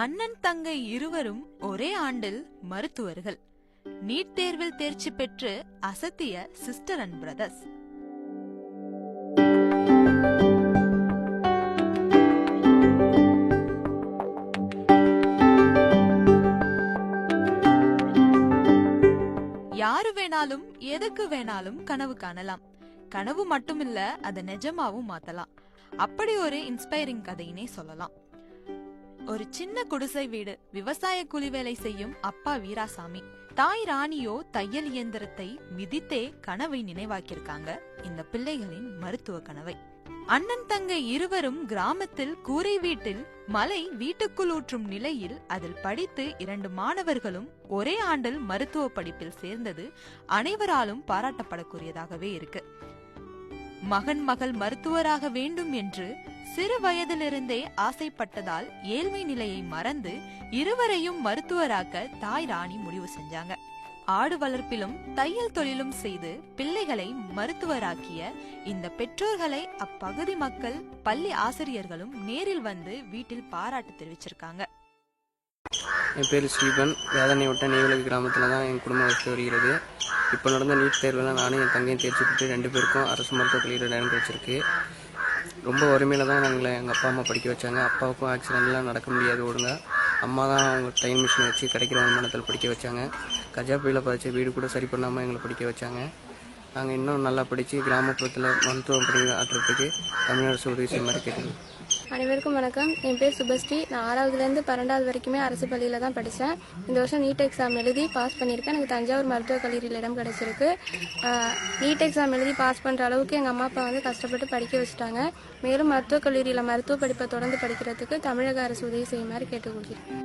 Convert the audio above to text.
அண்ணன் தங்கை இருவரும் ஒரே ஆண்டில் மருத்துவர்கள். நீட் தேர்வில் தேர்ச்சி பெற்று அசத்திய சிஸ்டர் அண்ட் பிரதர்ஸ். யாரு வேணாலும் எதுக்கு வேணாலும் கனவு காணலாம். கனவு மட்டுமில்ல, அதை நிஜமாவும் மாத்தலாம். அப்படி ஒரு இன்ஸ்பைரிங் கதையினே சொல்லலாம். ஒரு சின்ன குடிசை வீடு, விவசாய கூலி வேலை செய்யும் அப்பா வீராசாமி, தாய் ராணியோ தையல் இயந்திரத்தை மிதித்தே கனவை நினைவாக்கியிருக்காங்க, இந்த பிள்ளைகளின் மருத்துவ கனவை. அண்ணன் தங்கை இருவரும் கிராமத்தில் கூரை வீட்டில் மலை வீட்டுக்குள் ஊற்றும் நிலையில் அதில் படித்து 2 மாணவர்களும் ஒரே ஆண்டில் மருத்துவ படிப்பில் சேர்ந்தது அனைவராலும் பாராட்டப்படக்கூடியதாகவே இருக்கு. மகன் மகள் மருத்துவராக வேண்டும் என்று சிறு வயதிலிருந்தே ஆசைப்பட்டதால் ஏழ்மை நிலையை மறந்து இருவரையும் மருத்துவராக்க தாய் ராணி முடிவு செஞ்சாங்க. ஆடு வளர்ப்பிலும் தையல் தொழிலும் செய்து பிள்ளைகளை மருத்துவராக்கிய இந்த பெற்றோர்களை அப்பகுதி மக்கள், பள்ளி ஆசிரியர்களும் நேரில் வந்து வீட்டில் பாராட்டு தெரிவிச்சிருக்காங்க. என் பேர் ஸ்ரீபன். வேதனை விட்ட நெய்வேலி கிராமத்தில் தான் என் குடும்பம் வச்சு வருகிறது. இப்போ நடந்த நீட் தேர்வில் நானும் என் தங்கையும் தேர்ச்சி பெற்று 2 பேருக்கும் அரசு மருத்துவக் கல்லூரியில் இடம் கிடைச்சிருக்கு. ரொம்ப வறுமையில் தான் எங்கள் அப்பா அம்மா படிக்க வச்சாங்க. அப்பாவுக்கும் ஆக்சிடென்ட்லாம் நடக்க முடியாது ஒழுங்காக. அம்மா தான் அவங்க டைம் மிஷினை வச்சு கிடைக்கிற வருமானத்தில் படிக்க வச்சாங்க. கஜா புயலில் பதிச்ச வீடு கூட சரி பண்ணாமல் எங்களை படிக்க வச்சாங்க. நாங்கள் இன்னும் நல்லா படித்து கிராமப்புறத்தில் மருத்துவம் பணி ஆற்றுறதுக்கு தமிழ் அரசு உதவி செய்ய மாதிரி கேட்டுருக்கோம். அனைவருக்கும் வணக்கம். என் பேர் சுபஸ்ரீ. நான் 6வதுலேருந்து 12வது வரைக்குமே அரசு பள்ளியில் தான் படித்தேன். இந்த வருஷம் நீட் எக்ஸாம் எழுதி பாஸ் பண்ணியிருக்கேன். எனக்கு தஞ்சாவூர் மருத்துவக் கல்லூரியில் இடம் கிடச்சிருக்கு. நீட் எக்ஸாம் எழுதி பாஸ் பண்ணுற அளவுக்கு எங்கள் அம்மா அப்பா கஷ்டப்பட்டு படிக்க வச்சுட்டாங்க. மேலும் மருத்துவக் கல்லூரியில் மருத்துவ படிப்பை தொடர்ந்து படிக்கிறதுக்கு தமிழக அரசு உதவி செய்யுமாறு கேட்டுக்கொள்கிறேன்.